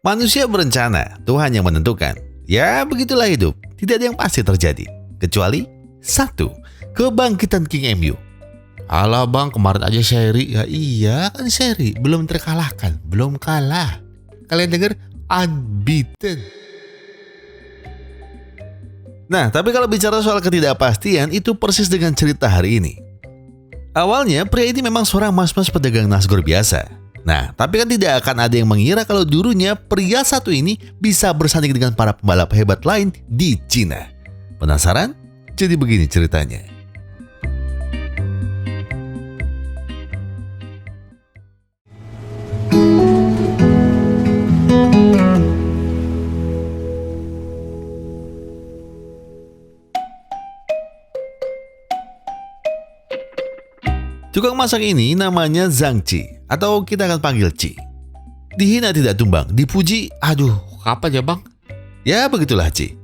Manusia berencana, Tuhan yang menentukan. Ya begitulah hidup, tidak ada yang pasti terjadi. Kecuali satu, kebangkitan King MU. Alah bang, kemarin aja seri. Ya iya kan seri, belum terkalahkan, belum kalah. Kalian dengar? Unbeaten. Nah, tapi kalau bicara soal ketidakpastian, itu persis dengan cerita hari ini. Awalnya, pria ini memang seorang mas-mas pedagang nasgor biasa. Nah, tapi kan tidak akan ada yang mengira kalau dulunya pria satu ini bisa bersanding dengan para pembalap hebat lain di Cina. Penasaran? Jadi begini ceritanya. Tukang masak ini namanya Zhang Qi, atau kita akan panggil Qi. Dihina tidak tumbang, dipuji, aduh, kapan ya bang? Ya begitulah Qi.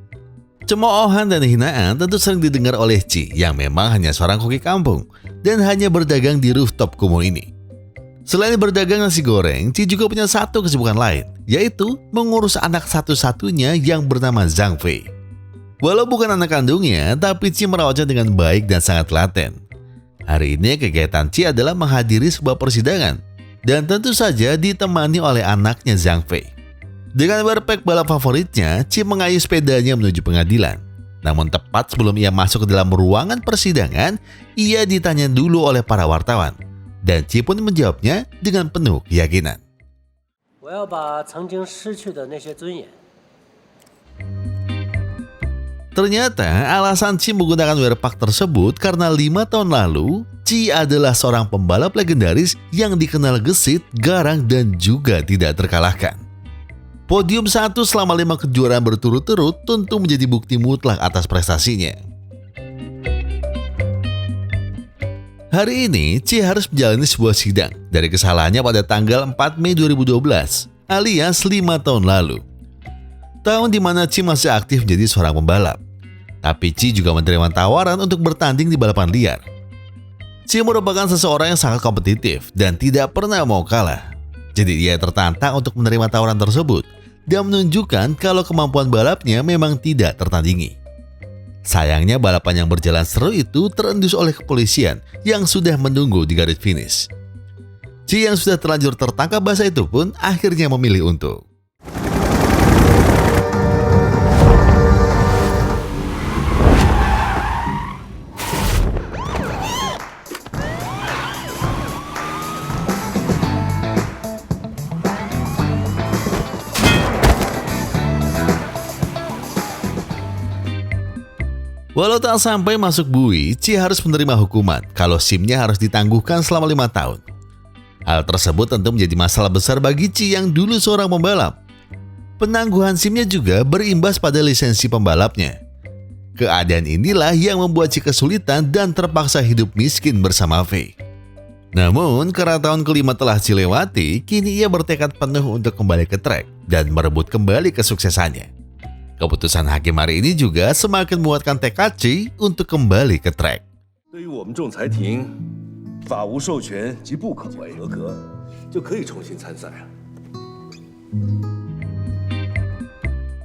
Cemoohan dan hinaan tentu sering didengar oleh Qi, yang memang hanya seorang koki kampung, dan hanya berdagang di rooftop kumuh ini. Selain berdagang nasi goreng, Qi juga punya satu kesibukan lain, yaitu mengurus anak satu-satunya yang bernama Zhang Fei. Walau bukan anak kandungnya, tapi Qi merawatnya dengan baik dan sangat telaten. Hari ini kegiatan Qi adalah menghadiri sebuah persidangan dan tentu saja ditemani oleh anaknya Zhang Fei. Dengan backpack balap favoritnya, Qi mengayuh sepedanya menuju pengadilan. Namun tepat sebelum ia masuk ke dalam ruangan persidangan, ia ditanya dulu oleh para wartawan. Dan Qi pun menjawabnya dengan penuh keyakinan. Ternyata alasan Qi menggunakan wearpack tersebut karena 5 tahun lalu, Qi adalah seorang pembalap legendaris yang dikenal gesit, garang, dan juga tidak terkalahkan. Podium 1 selama 5 kejuaraan berturut-turut tentu menjadi bukti mutlak atas prestasinya. Hari ini, Qi harus menjalani sebuah sidang dari kesalahannya pada tanggal 4 Mei 2012, alias 5 tahun lalu. Tahun di mana Qi masih aktif menjadi seorang pembalap. Tapi Qi juga menerima tawaran untuk bertanding di balapan liar. Qi merupakan seseorang yang sangat kompetitif dan tidak pernah mau kalah. Jadi ia tertantang untuk menerima tawaran tersebut dan menunjukkan kalau kemampuan balapnya memang tidak tertandingi. Sayangnya balapan yang berjalan seru itu terendus oleh kepolisian yang sudah menunggu di garis finish. Qi yang sudah terlanjur tertangkap basah itu pun akhirnya memilih untuk walau tak sampai masuk bui, Qi harus menerima hukuman kalau SIM-nya harus ditangguhkan selama 5 tahun. Hal tersebut tentu menjadi masalah besar bagi Qi yang dulu seorang pembalap. Penangguhan SIM-nya juga berimbas pada lisensi pembalapnya. Keadaan inilah yang membuat Qi kesulitan dan terpaksa hidup miskin bersama Fei. Namun, karena tahun kelima telah Qi lewati, kini ia bertekad penuh untuk kembali ke trek dan merebut kembali kesuksesannya. Keputusan hakim hari ini juga semakin menguatkan tekad Qi untuk kembali ke trek.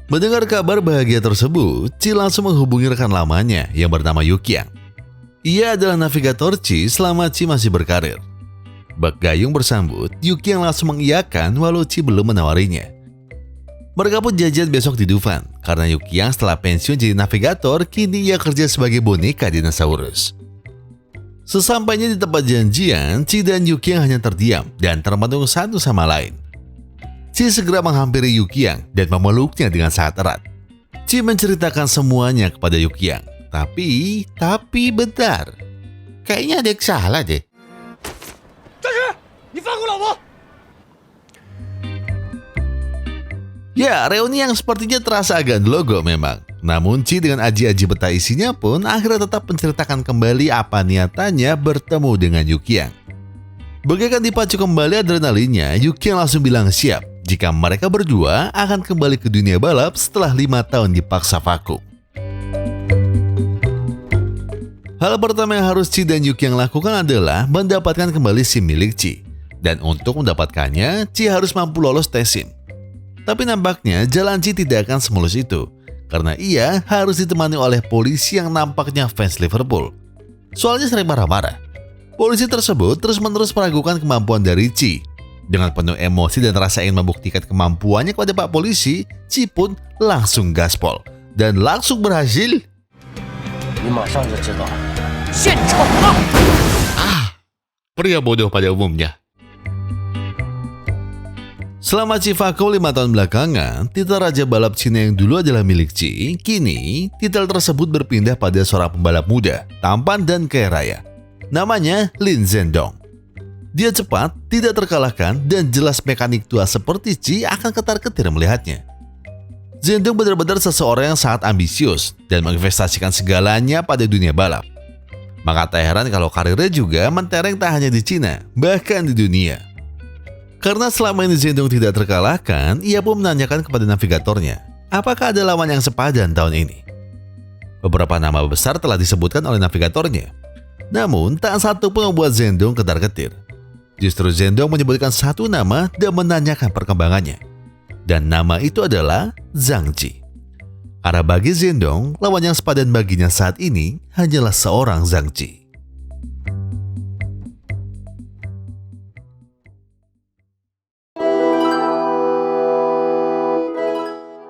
Mendengar kabar bahagia tersebut, Qi langsung menghubungi rekan lamanya yang bernama Yuqiang. Ia adalah navigator Qi selama Qi masih berkarir. Bak gayung bersambut, Yuqiang langsung mengiyakan walau Qi belum menawarinya. Mereka pun janjian besok di Dufan, karena Yuqiang setelah pensiun jadi navigator, kini ia kerja sebagai boneka dinosaurus. Sesampainya di tempat janjian, Qi dan Yuqiang hanya terdiam dan termenung satu sama lain. Qi segera menghampiri Yuqiang dan memeluknya dengan sangat erat. Qi menceritakan semuanya kepada Yuqiang. Tapi bentar. Kayaknya ada yang salah deh. Ya, reuni yang sepertinya terasa agak logo memang. Namun Qi dengan aji-aji betah isinya pun akhirnya tetap menceritakan kembali apa niatannya bertemu dengan Yuqiang. Bagaikan dipacu kembali adrenalinnya, Yuqiang langsung bilang siap jika mereka berdua akan kembali ke dunia balap setelah 5 tahun dipaksa vakum. Hal pertama yang harus Qi dan Yuqiang lakukan adalah mendapatkan kembali SIM milik Qi. Dan untuk mendapatkannya, Qi harus mampu lolos tes SIM. Tapi nampaknya jalan Ci tidak akan semulus itu, karena ia harus ditemani oleh polisi yang nampaknya fans Liverpool. Soalnya sering marah-marah. Polisi tersebut terus-menerus meragukan kemampuan dari Ci. Dengan penuh emosi dan rasa ingin membuktikan kemampuannya kepada Pak Polisi, Ci pun langsung gaspol dan langsung berhasil. Pria bodoh pada umumnya. Selama Ci vakum 5 tahun belakangan, titel Raja Balap Cina yang dulu adalah milik Ci, kini titel tersebut berpindah pada seorang pembalap muda, tampan dan kaya raya. Namanya Lin Zhendong. Dia cepat, tidak terkalahkan, dan jelas mekanik tua seperti Ci akan ketar-ketir melihatnya. Zhendong benar-benar seseorang yang sangat ambisius dan menginvestasikan segalanya pada dunia balap. Maka tak heran kalau karirnya juga mentereng tak hanya di Cina, bahkan di dunia. Karena selama ini Zhendong tidak terkalahkan, ia pun menanyakan kepada navigatornya, apakah ada lawan yang sepadan tahun ini. Beberapa nama besar telah disebutkan oleh navigatornya. Namun, tak satu pun membuat Zhendong ketar-ketir. Justru Zhendong menyebutkan satu nama dan menanyakan perkembangannya. Dan nama itu adalah Zhang Ji. Karena bagi Zhendong, lawan yang sepadan baginya saat ini hanyalah seorang Zhang Ji.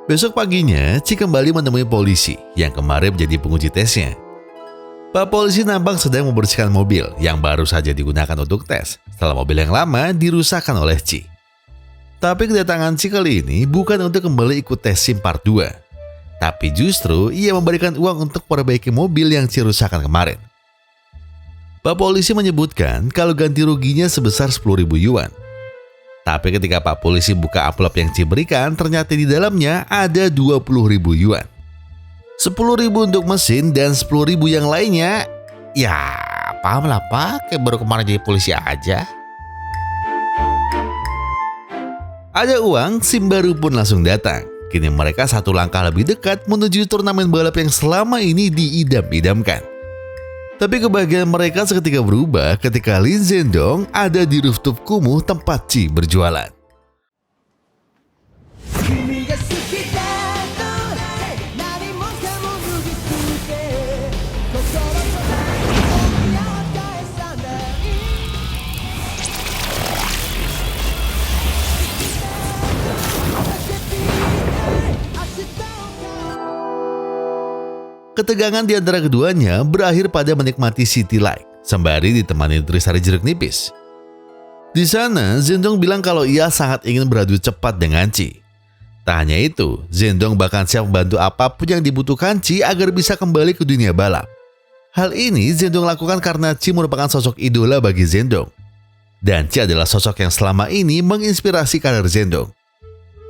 Besok paginya, Ci kembali menemui polisi yang kemarin menjadi penguji tesnya. Pak Polisi nampak sedang membersihkan mobil yang baru saja digunakan untuk tes setelah mobil yang lama dirusakkan oleh Ci. Tapi kedatangan Ci kali ini bukan untuk kembali ikut tes SIM Part 2, tapi justru ia memberikan uang untuk perbaiki mobil yang Ci rusakkan kemarin. Pak Polisi menyebutkan kalau ganti ruginya sebesar 10.000 yuan. Tapi ketika Pak Polisi buka amplop yang Ci berikan, ternyata di dalamnya ada 20.000 yuan. 10.000 untuk mesin dan 10.000 yang lainnya, ya paham lah Pak, kayak baru kemarin jadi polisi aja. Ada uang, SIM baru pun langsung datang. Kini mereka satu langkah lebih dekat menuju turnamen balap yang selama ini diidam-idamkan. Tapi kebahagiaan mereka seketika berubah ketika Lin Zhendong ada di rooftop kumuh tempat Ci berjualan. Ketegangan di antara keduanya berakhir pada menikmati city light, sembari ditemani nutrisari jeruk nipis. Di sana, Zhendong bilang kalau ia sangat ingin beradu cepat dengan Ci. Tak hanya itu, Zhendong bahkan siap membantu apapun yang dibutuhkan Ci agar bisa kembali ke dunia balap. Hal ini Zhendong lakukan karena Ci merupakan sosok idola bagi Zhendong. Dan Ci adalah sosok yang selama ini menginspirasi karir Zhendong.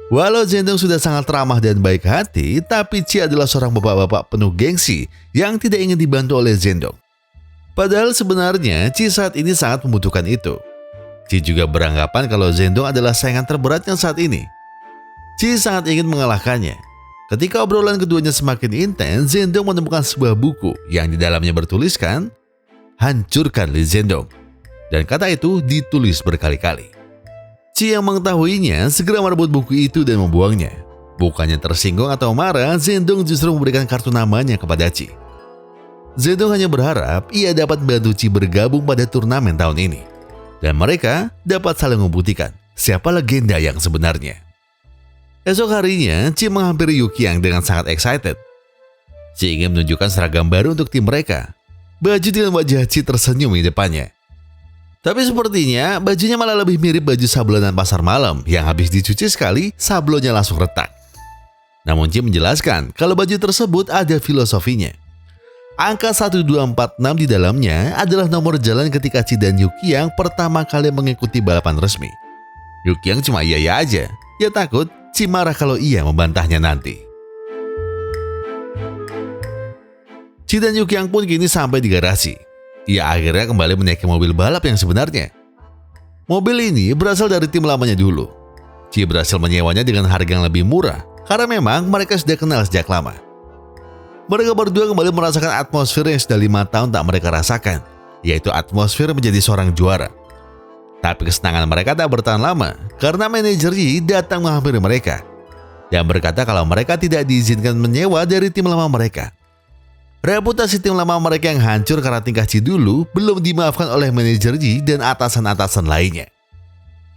Walau Zhendong sudah sangat ramah dan baik hati, tapi Ci adalah seorang bapak-bapak penuh gengsi yang tidak ingin dibantu oleh Zhendong. Padahal sebenarnya Ci saat ini sangat membutuhkan itu. Ci juga beranggapan kalau Zhendong adalah saingan terberatnya saat ini. Ci sangat ingin mengalahkannya. Ketika obrolan keduanya semakin intens, Zhendong menemukan sebuah buku yang di dalamnya bertuliskan, "Hancurkan Lin Zhendong." Dan kata itu ditulis berkali-kali. Ci yang mengetahuinya segera merebut buku itu dan membuangnya. Bukannya tersinggung atau marah, Zhendong justru memberikan kartu namanya kepada Ci. Zhendong hanya berharap ia dapat bantu Ci bergabung pada turnamen tahun ini. Dan mereka dapat saling membuktikan siapa legenda yang sebenarnya. Esok harinya, Ci menghampiri Yuki yang dengan sangat excited. Ci ingin menunjukkan seragam baru untuk tim mereka. Baju dengan wajah Ci tersenyum di depannya. Tapi sepertinya bajunya malah lebih mirip baju sablonan pasar malam yang habis dicuci sekali, sablonnya langsung retak. Namun Ci menjelaskan kalau baju tersebut ada filosofinya. Angka 1246 di dalamnya adalah nomor jalan ketika Ci dan Yuki yang pertama kali mengikuti balapan resmi. Yuki yang cuma iya aja, ia takut Ci marah kalau ia membantahnya nanti. Ci dan Yuki yang pun kini sampai di garasi. Ia akhirnya kembali menaiki mobil balap yang sebenarnya. Mobil ini berasal dari tim lamanya dulu. Ci berhasil menyewanya dengan harga yang lebih murah karena memang mereka sudah kenal sejak lama. Mereka berdua kembali merasakan atmosfer yang sudah 5 tahun tak mereka rasakan, yaitu atmosfer menjadi seorang juara. Tapi kesenangan mereka tak bertahan lama karena manajer Yi datang menghampiri mereka dan berkata kalau mereka tidak diizinkan menyewa dari tim lama mereka. Reputasi tim lama mereka yang hancur karena tingkah Ji dulu belum dimaafkan oleh manajer Ji dan atasan-atasan lainnya.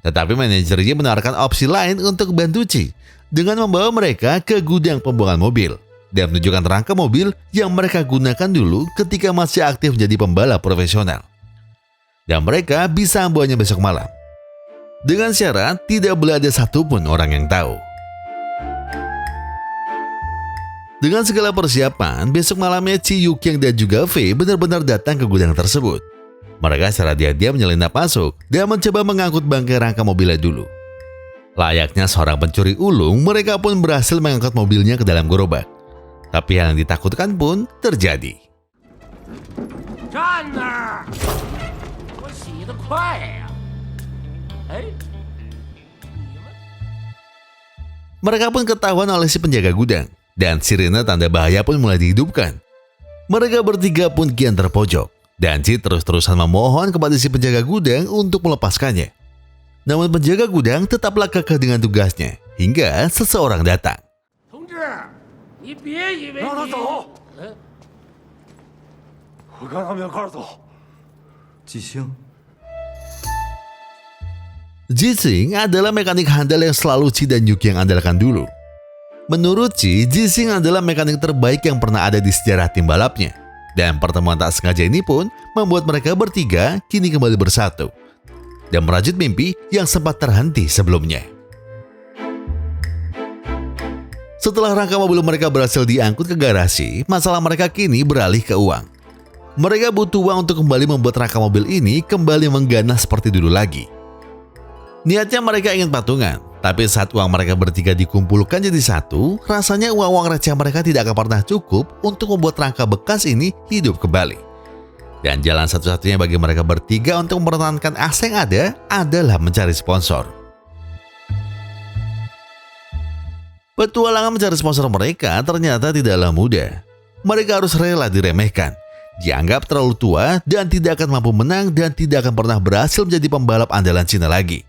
Tetapi manajer Ji menawarkan opsi lain untuk bantu Ji dengan membawa mereka ke gudang pembuangan mobil dan menunjukkan rangka mobil yang mereka gunakan dulu ketika masih aktif menjadi pembalap profesional. Dan mereka bisa membawanya besok malam. Dengan syarat tidak boleh ada satupun orang yang tahu. Dengan segala persiapan, besok malamnya Ji, Yukyang dan juga Fei benar-benar datang ke gudang tersebut. Mereka secara diam-diam menyelinap masuk dan mencoba mengangkut bangkai rangka mobilnya dulu. Layaknya seorang pencuri ulung, mereka pun berhasil mengangkut mobilnya ke dalam gerobak. Tapi hal yang ditakutkan pun terjadi. Mereka pun ketahuan oleh si penjaga gudang. Dan sirine tanda bahaya pun mulai dihidupkan. Mereka bertiga pun kian terpojok. Dan Ji terus-terusan memohon kepada si penjaga gudang untuk melepaskannya. Namun penjaga gudang tetaplah kekeh dengan tugasnya. Hingga seseorang datang. Jising adalah mekanik handal yang selalu Ji dan Yukyang andalkan dulu. Menurut Ji, Jising adalah mekanik terbaik yang pernah ada di sejarah tim balapnya. Dan pertemuan tak sengaja ini pun membuat mereka bertiga kini kembali bersatu dan merajut mimpi yang sempat terhenti sebelumnya. Setelah rangka mobil mereka berhasil diangkut ke garasi, masalah mereka kini beralih ke uang. Mereka butuh uang untuk kembali membuat rangka mobil ini kembali mengganas seperti dulu lagi. Niatnya mereka ingin patungan. Tapi saat uang mereka bertiga dikumpulkan jadi satu, rasanya uang-uang receh mereka tidak akan pernah cukup untuk membuat rangka bekas ini hidup kembali. Dan jalan satu-satunya bagi mereka bertiga untuk mempertahankan asa yang ada adalah mencari sponsor. Petualangan mencari sponsor mereka ternyata tidaklah mudah. Mereka harus rela diremehkan, dianggap terlalu tua dan tidak akan mampu menang dan tidak akan pernah berhasil menjadi pembalap andalan Cina lagi.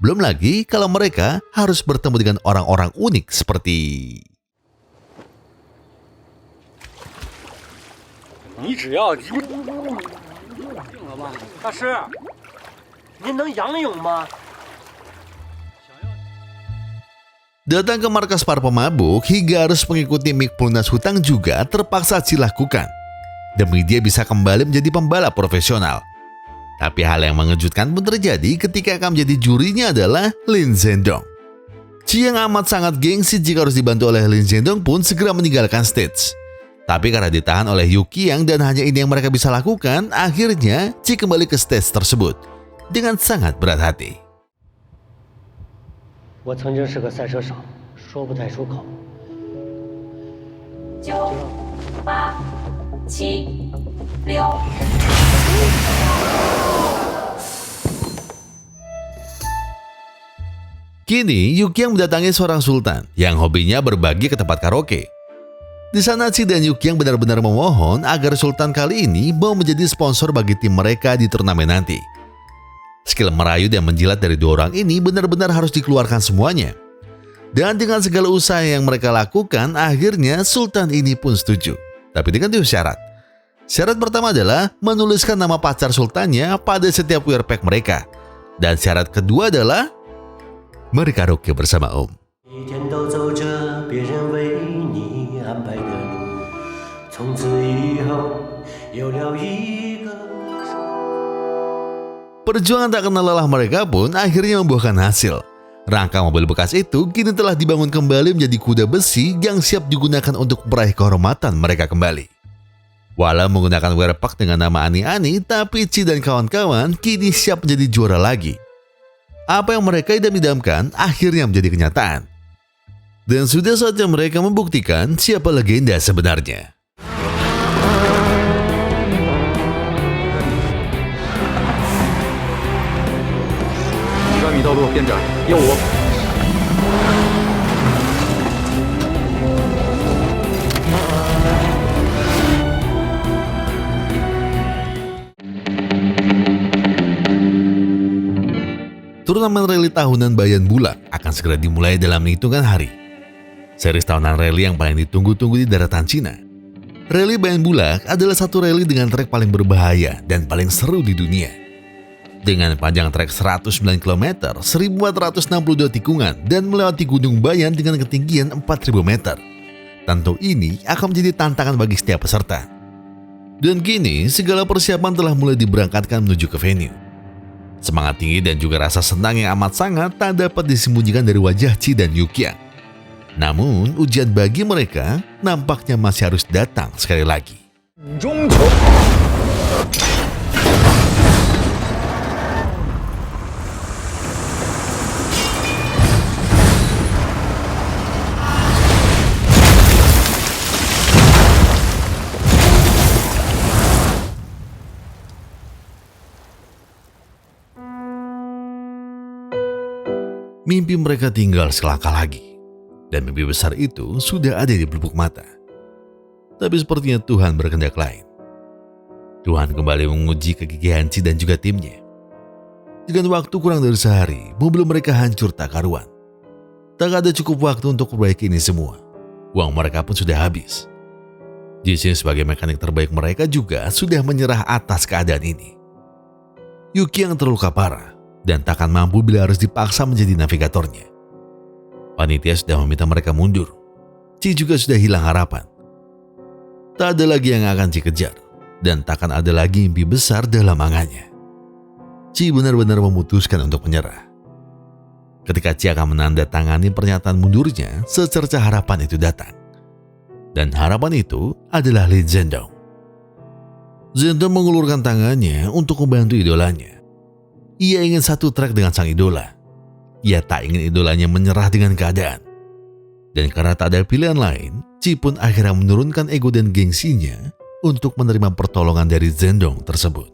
Belum lagi kalau mereka harus bertemu dengan orang-orang unik seperti... Datang ke markas para pemabuk hingga harus mengikuti mik pelunas hutang juga terpaksa dilakukan. Demi dia bisa kembali menjadi pembalap profesional. Tapi hal yang mengejutkan pun terjadi ketika akan menjadi jurinya adalah Lin Zhendong. Ji yang amat sangat gengsi jika harus dibantu oleh Lin Zhendong pun segera meninggalkan stage. Tapi karena ditahan oleh Yukyang dan hanya ini yang mereka bisa lakukan, akhirnya Ji kembali ke stage tersebut dengan sangat berat hati. 我曾经是个赛车手，说不太出口。9、8、7、6。Kini Yukyang mendatangi seorang sultan yang hobinya berbagi ke tempat karaoke. Di sana Ji dan Yukyang benar-benar memohon agar sultan kali ini mau menjadi sponsor bagi tim mereka di turnamen nanti. Skill merayu dan menjilat dari dua orang ini benar-benar harus dikeluarkan semuanya. Dan dengan segala usaha yang mereka lakukan, akhirnya sultan ini pun setuju. Tapi dengan dua syarat. Syarat pertama adalah menuliskan nama pacar sultannya pada setiap wear pack mereka. Dan syarat kedua adalah mari karaoke bersama Om. Perjuangan tak kenal lelah mereka pun akhirnya membuahkan hasil. Rangka mobil bekas itu kini telah dibangun kembali menjadi kuda besi yang siap digunakan untuk meraih kehormatan mereka kembali. Walau menggunakan wear pack dengan nama Ani-Ani, tapi Ji dan kawan-kawan kini siap menjadi juara lagi. Apa yang mereka idam-idamkan akhirnya menjadi kenyataan. Dan sudah saatnya mereka membuktikan siapa legenda sebenarnya. Turnamen rally tahunan Bayan Bulak akan segera dimulai dalam hitungan hari. series tahunan rally yang paling ditunggu-tunggu di daratan Cina. Rally Bayan Bulak adalah satu rally dengan trek paling berbahaya dan paling seru di dunia. Dengan panjang trek 109 km, 1462 tikungan, dan melewati Gunung Bayan dengan ketinggian 4000 meter. Tentu ini akan menjadi tantangan bagi setiap peserta. Dan kini, segala persiapan telah mulai diberangkatkan menuju ke venue. Semangat tinggi dan juga rasa senang yang amat sangat tak dapat disembunyikan dari wajah Ci dan Yukiang. Namun, ujian bagi mereka nampaknya masih harus datang sekali lagi. Mimpi mereka tinggal selangkah lagi, dan mimpi besar itu sudah ada di pelupuk mata. Tapi sepertinya Tuhan berkehendak lain. Tuhan kembali menguji kegigihan Ci dan juga timnya. Dengan waktu kurang dari sehari, mobil mereka hancur tak karuan. Tak ada cukup waktu untuk memperbaiki ini semua. Uang mereka pun sudah habis. Jisung sebagai mekanik terbaik mereka juga sudah menyerah atas keadaan ini. Yuki yang terluka parah dan takkan mampu bila harus dipaksa menjadi navigatornya. Panitia sudah meminta mereka mundur. Ci juga sudah hilang harapan. Tak ada lagi yang akan Ci kejar, dan takkan ada lagi mimpi besar dalam angannya. Ci benar-benar memutuskan untuk menyerah. Ketika Ci akan menandatangani pernyataan mundurnya, secerca harapan itu datang. Dan harapan itu adalah Lin Zhendong. Zhendong mengulurkan tangannya untuk membantu idolanya. Ia ingin satu trek dengan sang idola. Ia tak ingin idolanya menyerah dengan keadaan. Dan karena tak ada pilihan lain, Ci pun akhirnya menurunkan ego dan gengsinya untuk menerima pertolongan dari Zhendong tersebut.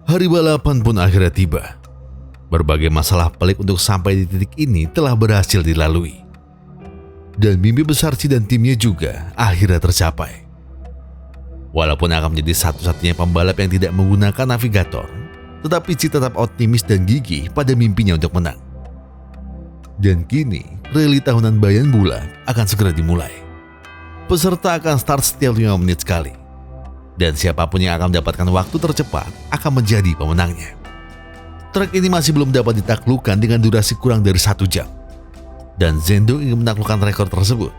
Hari balapan pun akhirnya tiba. Berbagai masalah pelik untuk sampai di titik ini telah berhasil dilalui. Dan mimpi besar Ci dan timnya juga akhirnya tercapai. Walaupun akan menjadi satu-satunya pembalap yang tidak menggunakan navigator, tetapi Ci tetap optimis dan gigih pada mimpinya untuk menang. Dan kini, rally tahunan Bayan Bulak akan segera dimulai. Peserta akan start setiap 5 menit sekali. Dan siapapun yang akan mendapatkan waktu tercepat akan menjadi pemenangnya. Trek ini masih belum dapat ditaklukkan dengan durasi kurang dari 1 jam. Dan Zhendong ingin menaklukkan rekor tersebut.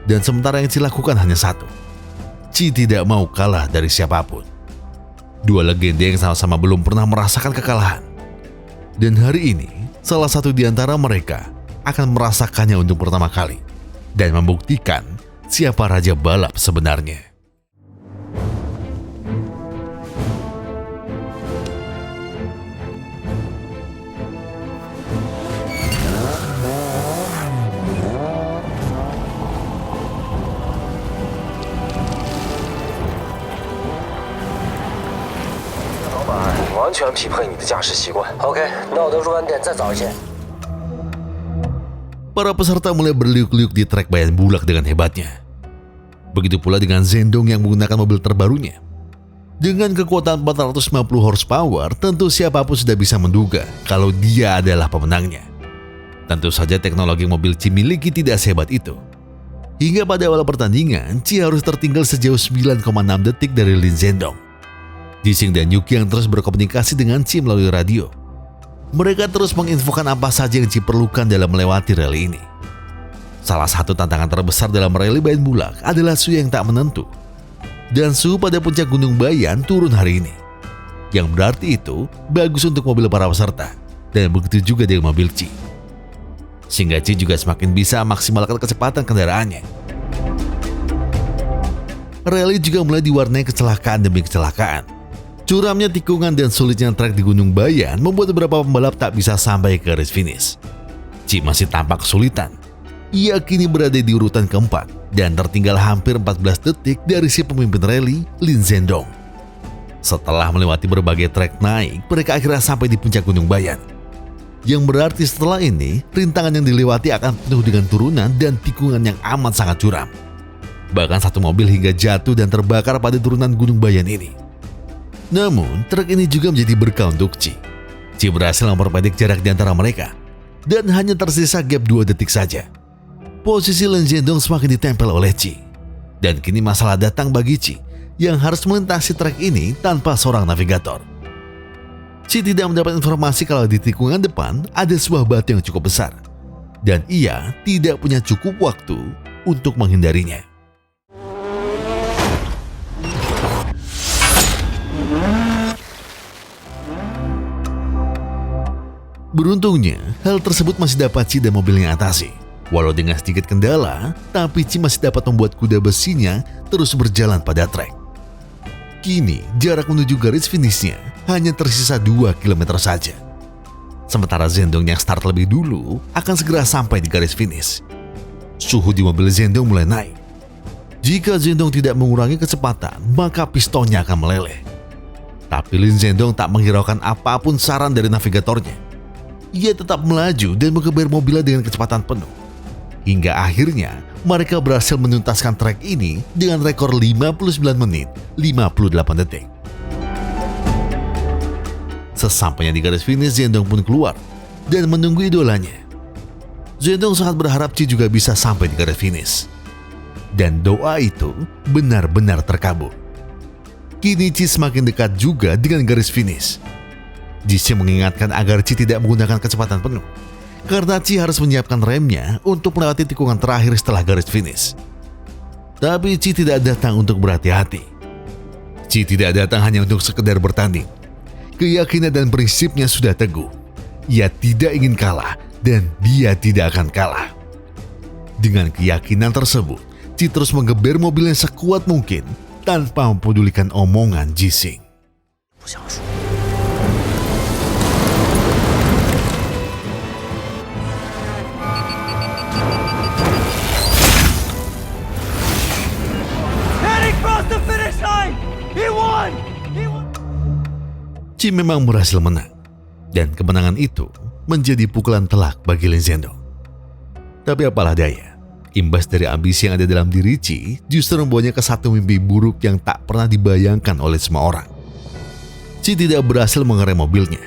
Dan sementara yang Ci lakukan hanya satu. Ci tidak mau kalah dari siapapun. Dua legenda yang sama-sama belum pernah merasakan kekalahan. Dan hari ini, salah satu di antara mereka akan merasakannya untuk pertama kali. Dan membuktikan siapa raja balap sebenarnya. OK，那我的入弯点再早一些。 Para peserta mulai berliuk-liuk di trek Bayan Bulak dengan hebatnya. Begitu pula dengan Zhendong yang menggunakan mobil terbarunya. Dengan kekuatan 450 horsepower, tentu siapapun sudah bisa menduga kalau dia adalah pemenangnya. Tentu saja teknologi mobil Ci miliki tidak sehebat itu. Hingga pada awal pertandingan, Ci harus tertinggal sejauh 9,6 detik dari Lin Zhendong. Jisung dan Yuki yang terus berkomunikasi dengan Ci melalui radio. Mereka terus menginfokan apa saja yang Ci perlukan dalam melewati rally ini. Salah satu tantangan terbesar dalam rally Bayan Bulak adalah suhu yang tak menentu. Dan suhu pada puncak Gunung Bayan turun hari ini. Yang berarti itu bagus untuk mobil para peserta. Dan begitu juga dengan mobil Ci. Sehingga Ci juga semakin bisa maksimalkan kecepatan kendaraannya. Rally juga mulai diwarnai kecelakaan demi kecelakaan. Curamnya tikungan dan sulitnya trek di Gunung Bayan membuat beberapa pembalap tak bisa sampai ke garis finish. Ci masih tampak kesulitan. Ia kini berada di urutan keempat dan tertinggal hampir 14 detik dari si pemimpin rally, Lin Zhendong. Setelah melewati berbagai trek naik, mereka akhirnya sampai di puncak Gunung Bayan. Yang berarti setelah ini, rintangan yang dilewati akan penuh dengan turunan dan tikungan yang amat sangat curam. Bahkan satu mobil hingga jatuh dan terbakar pada turunan Gunung Bayan ini. Namun, trek ini juga menjadi berkah untuk Chi. Chi berhasil memperpendek jarak di antara mereka dan hanya tersisa gap 2 detik saja. Posisi Lin Zhendong semakin ditempel oleh Chi. Dan kini masalah datang bagi Chi yang harus melintasi trek ini tanpa seorang navigator. Chi tidak mendapat informasi kalau di tikungan depan ada sebuah batu yang cukup besar dan ia tidak punya cukup waktu untuk menghindarinya. Beruntungnya, hal tersebut masih dapat Chi dan mobilnya atasi. Walau dengan sedikit kendala, tapi Chi masih dapat membuat kuda besinya terus berjalan pada trek. Kini, jarak menuju garis finishnya hanya tersisa 2 km saja. Sementara Zhendong yang start lebih dulu akan segera sampai di garis finish. Suhu di mobil Zhendong mulai naik. Jika Zhendong tidak mengurangi kecepatan, maka pistonnya akan meleleh. Tapi Lin Zhendong tak menghiraukan apapun saran dari navigatornya. Ia tetap melaju dan mengeber mobilnya dengan kecepatan penuh. Hingga akhirnya mereka berhasil menuntaskan trek ini dengan rekor 59 menit 58 detik. Sesampainya di garis finish, Zhendong pun keluar dan menunggu idolanya. Zhendong sangat berharap Chi juga bisa sampai di garis finish. Dan doa itu benar-benar terkabul. Kini Chi semakin dekat juga dengan garis finish. Jisoo mengingatkan agar Chi tidak menggunakan kecepatan penuh, karena Chi harus menyiapkan remnya untuk melewati tikungan terakhir setelah garis finish. Tapi Chi tidak datang untuk berhati-hati. Chi tidak datang hanya untuk sekedar bertanding. Keyakinan dan prinsipnya sudah teguh. Ia tidak ingin kalah dan dia tidak akan kalah. Dengan keyakinan tersebut, Chi terus menggeber mobilnya sekuat mungkin tanpa mempedulikan omongan Jising. Chi memang berhasil menang, dan kemenangan itu menjadi pukulan telak bagi Lin Zhendong. Tapi apalah daya, imbas dari ambisi yang ada dalam diri Chi justru membawanya ke satu mimpi buruk yang tak pernah dibayangkan oleh semua orang. Chi tidak berhasil mengerem mobilnya.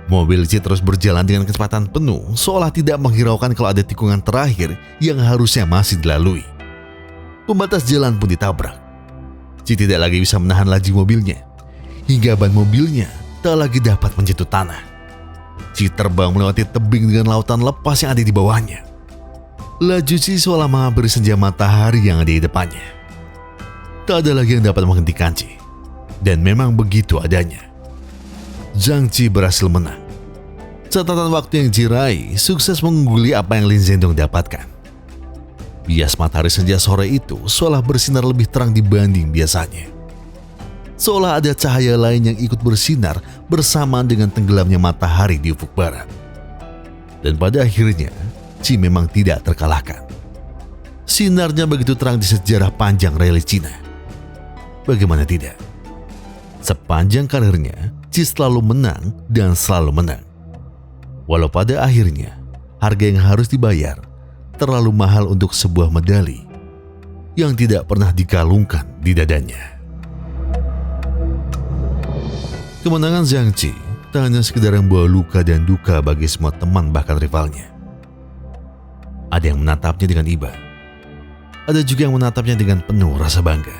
Mobil Chi terus berjalan dengan kecepatan penuh, seolah tidak menghiraukan kalau ada tikungan terakhir yang harusnya masih dilalui. Pembatas jalan pun ditabrak. Chi tidak lagi bisa menahan laju mobilnya, hingga ban mobilnya tak lagi dapat menyentuh tanah. Chi terbang melewati tebing dengan lautan lepas yang ada di bawahnya. Laju Chi seolah menghampiri senja matahari yang ada di depannya. Tak ada lagi yang dapat menghentikan Chi. Dan memang begitu adanya. Zhang Chi berhasil menang. Catatan waktu yang Chi raih sukses mengungguli apa yang Lin Zhendong dapatkan. Bias matahari senja sore itu seolah bersinar lebih terang dibanding biasanya. Seolah ada cahaya lain yang ikut bersinar bersamaan dengan tenggelamnya matahari di ufuk barat. Dan pada akhirnya, Chi memang tidak terkalahkan. Sinarnya begitu terang di sejarah panjang rally Cina. Bagaimana tidak? Sepanjang karirnya, Chi selalu menang dan selalu menang. Walau pada akhirnya, harga yang harus dibayar terlalu mahal untuk sebuah medali yang tidak pernah dikalungkan di dadanya. Kemenangan Zhang Chi tak hanya sekedar membawa luka dan duka bagi semua teman bahkan rivalnya. Ada yang menatapnya dengan iba. Ada juga yang menatapnya dengan penuh rasa bangga.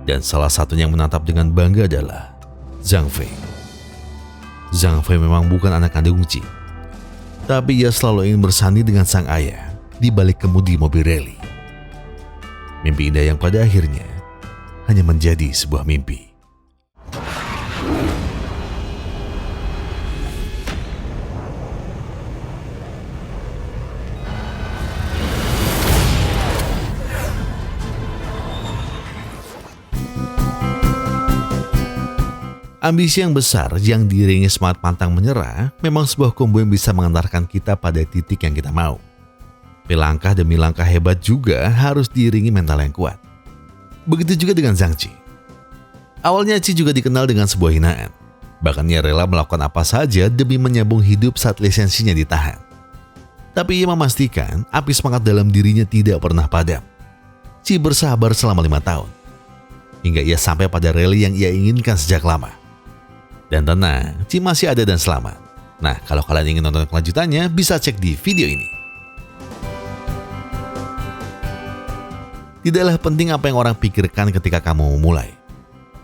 Dan salah satunya yang menatap dengan bangga adalah Zhang Fei. Zhang Fei memang bukan anak kandung Chi, tapi ia selalu ingin bersanding dengan sang ayah di balik kemudi mobil rally. Mimpi indah yang pada akhirnya hanya menjadi sebuah mimpi. Ambisi yang besar yang diiringi semangat pantang menyerah memang sebuah kombo yang bisa mengantarkan kita pada titik yang kita mau. Tapi langkah demi langkah hebat juga harus diiringi mental yang kuat. Begitu juga dengan Zhang Qi. Awalnya Qi juga dikenal dengan sebuah hinaan. Bahkan ia rela melakukan apa saja demi menyambung hidup saat lisensinya ditahan. Tapi ia memastikan api semangat dalam dirinya tidak pernah padam. Qi bersabar selama 5 tahun. Hingga ia sampai pada rally yang ia inginkan sejak lama. Dan tenang, Qi masih ada dan selamat. Nah, kalau kalian ingin nonton kelanjutannya, bisa cek di video ini. Tidaklah penting apa yang orang pikirkan ketika kamu memulai.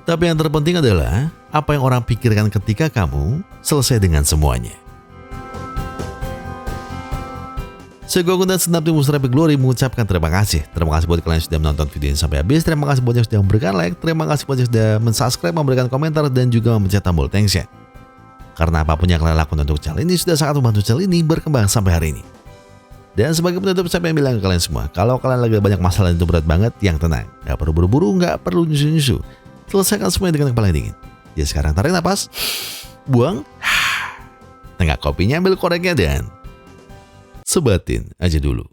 Tapi yang terpenting adalah apa yang orang pikirkan ketika kamu selesai dengan semuanya. Saya Goku dan Senap Tim Muster Epic Glory mengucapkan terima kasih. Terima kasih buat kalian yang sudah menonton video ini sampai habis. Terima kasih buat yang sudah memberikan like. Terima kasih buat yang sudah mensubscribe, memberikan komentar, dan juga memencet tombol thanks-nya. Karena apapun yang kalian lakukan untuk channel ini sudah sangat membantu channel ini berkembang sampai hari ini. Dan sebagai penutup, saya pengen bilang ke kalian semua, kalau kalian lagi banyak masalah itu berat banget, yang tenang. Gak perlu buru-buru, gak perlu nyusu-nyusu. Selesaikan semuanya dengan kepala dingin. Jadi sekarang tarik napas, buang, tengah kopinya, ambil koreknya, dan sebatin aja dulu.